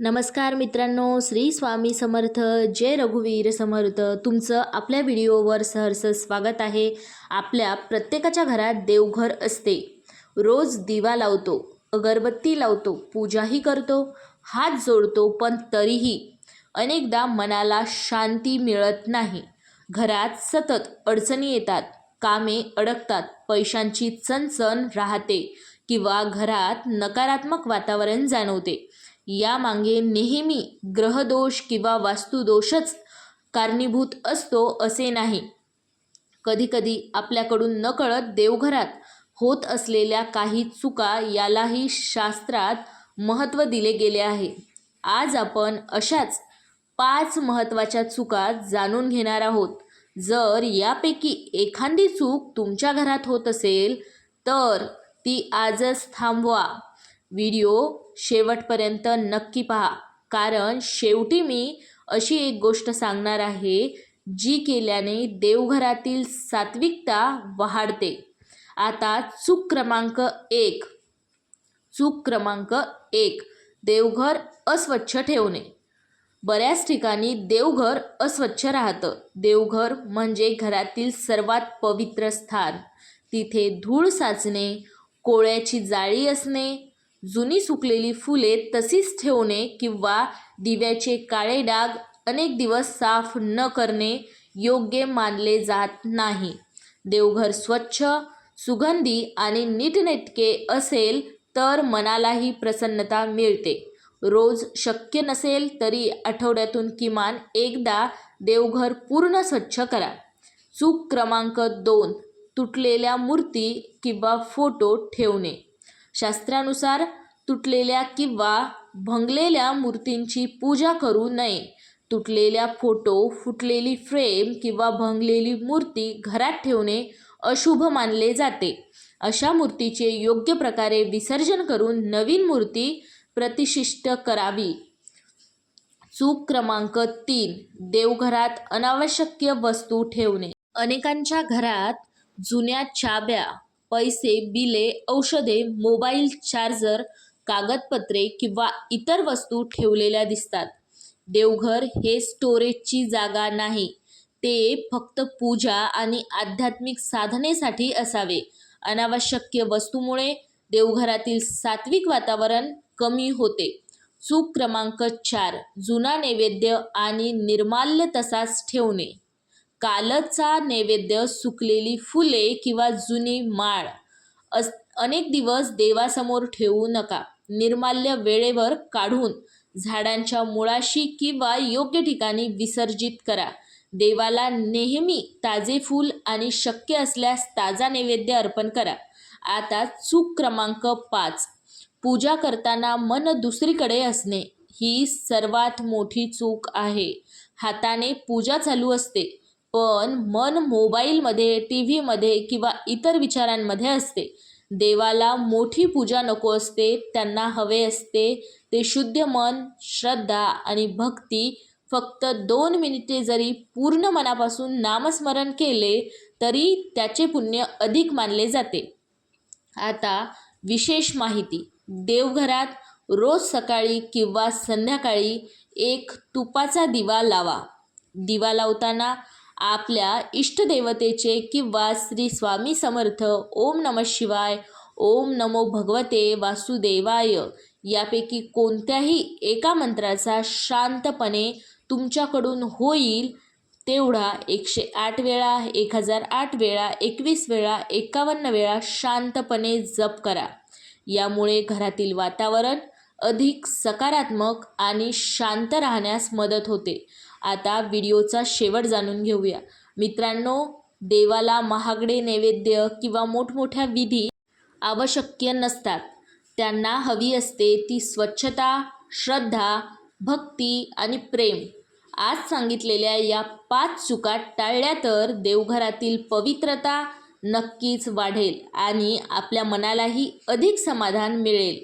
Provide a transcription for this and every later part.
नमस्कार मित्रांनो, श्री स्वामी समर्थ. जय रघुवीर समर्थ. तुमचं आपल्या व्हिडिओवर सहर्ष स्वागत आहे. आपल्या प्रत्येकाच्या घरात देवघर असते. रोज दिवा लावतो, अगरबत्ती लावतो, पूजाही करतो, हात जोडतो, पण तरीही अनेकदा मनाला शांती मिळत नाही. घरात सतत अडचणी येतात, कामे अडकतात, पैशांची चणचण राहते किंवा घरात नकारात्मक वातावरण जाणवते. यामागे नेहमी ग्रहदोष किंवा वास्तुदोषच कारणीभूत असतो असे नाही. कधीकधी आपल्याकडून नकळत देवघरात होत असलेल्या काही चुका यालाही शास्त्रात महत्त्व दिले गेले आहे. आज आपण अशाच 5 महत्त्वाच्या चुका जाणून घेणार आहोत. जर यापैकी एखादी चूक तुमच्या घरात होत असेल तर ती आजच थांबवा. व्हिडिओ शेवटपर्यंत नक्की पहा, कारण शेवटी मी अशी एक गोष्ट सांगणार आहे जी केल्याने देवघरातील सात्विकता वाढते. आता चूक क्रमांक 1. देवघर अस्वच्छ ठेवणे. बऱ्याच ठिकाणी देवघर अस्वच्छ राहतं. देवघर म्हणजे घरातील सर्वात पवित्र स्थान. तिथे धूळ साचणे, कोळ्याची जाळी असणे, जुनी सुकलेली फुले तशीच ठेवणे किंवा दिव्याचे काळे डाग अनेक दिवस साफ न करणे योग्य मानले जात नाही. देवघर स्वच्छ, सुगंधी आणि नीटनेटके असेल तर मनालाही प्रसन्नता मिळते. रोज शक्य नसेल तरी आठवड्यातून किमान एकदा देवघर पूर्ण स्वच्छ करा. चूक क्रमांक 2. तुटलेल्या मूर्ती किंवा फोटो ठेवणे. शास्त्रानुसार तुटलेल्या किंवा भंगलेल्या मूर्तींची पूजा करू नये. तुटलेल्या फोटो, फुटलेली फ्रेम किंवा भंगलेली मूर्ती घरात ठेवणे अशुभ मानले जाते. अशा मूर्तीचे योग्य प्रकारे विसर्जन करून नवीन मूर्ती प्रतिष्ठित करावी. चूक क्रमांक 3. देवघरात अनावश्यक वस्तू ठेवणे. अनेकांच्या घरात जुन्या चाव्या, पैसे, बिले, औषधे, मोबाईल चार्जर, कागदपत्रे किंवा इतर वस्तू ठेवलेल्या दिसतात. देवघर हे स्टोरेजची जागा नाही, ते फक्त पूजा आणि आध्यात्मिक साधनेसाठी असावे. अनावश्यक वस्तूमुळे देवघरातील सात्विक वातावरण कमी होते. चूक क्रमांक 4. जुना नैवेद्य आणि निर्माल्य तसाच ठेवणे. कालचा नैवेद्य, सुकलेली फुले किंवा जुनी माळ अनेक दिवस देवासमोर ठेवू नका. निर्माल्य वेळेवर काढून झाडांच्या मुळाशी किंवा योग्य ठिकाणी विसर्जित करा. देवाला नेहमी ताजे फूल आणि शक्य असल्यास ताजा नैवेद्य अर्पण करा. आता चूक क्रमांक 5. पूजा करताना मन दुसरीकडे असणे. ही सर्वात मोठी चूक आहे. हाताने पूजा चालू असते, पण मन मोबाईलमध्ये, टीव्हीमध्ये किंवा इतर विचारांमध्ये असते. देवाला मोठी पूजा नको असते, त्यांना हवे असते ते शुद्ध मन, श्रद्धा आणि भक्ती. फक्त 2 मिनिटे जरी पूर्ण मनापासून नामस्मरण केले तरी त्याचे पुण्य अधिक मानले जाते. आता विशेष माहिती. देवघरात रोज सकाळी किंवा संध्याकाळी एक तुपाचा दिवा लावा. दिवा लावताना आपल्या इष्टदेवतेचे किंवा श्री स्वामी समर्थ, ओम नमः शिवाय, ओम नमो भगवते वासुदेवाय यापैकी कोणत्याही एका मंत्राचा शांतपणे तुमच्याकडून होईल तेवढा 108 वेळा, 1008 वेळा, 21 वेळा, 51 वेळा शांतपणे जप करा. यामुळे घरातील वातावरण अधिक सकारात्मक आणि शांत राहण्यास मदत होते. आता व्हिडिओचा शेवट जाणून घेऊया. मित्रांनो, देवाला महागडे नैवेद्य किंवा मोठमोठ्या विधी आवश्यक नसतात. त्यांना हवी असते ती स्वच्छता, श्रद्धा, भक्ती आणि प्रेम. आज सांगितलेल्या या 5 चुका टाळल्या तर देवघरातील पवित्रता नक्कीच वाढेल आणि आपल्या मनालाही अधिक समाधान मिळेल.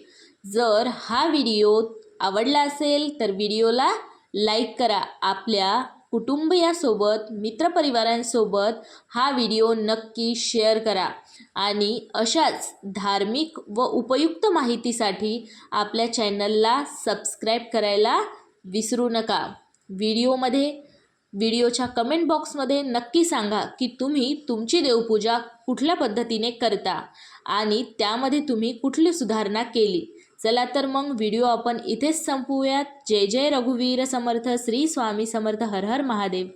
जर हा व्हिडिओ आवडला असेल तर व्हिडिओला लाईक करा. आपल्या कुटुंबियासोबत, मित्रपरिवारांसोबत हा व्हिडिओ नक्की शेअर करा आणि अशाच धार्मिक व उपयुक्त माहितीसाठी आपल्या चॅनलला सबस्क्राईब करायला विसरू नका. व्हिडिओच्या कमेंट बॉक्समध्ये नक्की सांगा की तुम्ही तुमची देवपूजा कुठल्या पद्धतीने करता आणि त्यामध्ये तुम्ही कुठली सुधारणा केली. चला तर मग व्हिडिओ आपण इथेच संपवूयात. जय जय रघुवीर समर्थ. श्री स्वामी समर्थ. हर हर महादेव.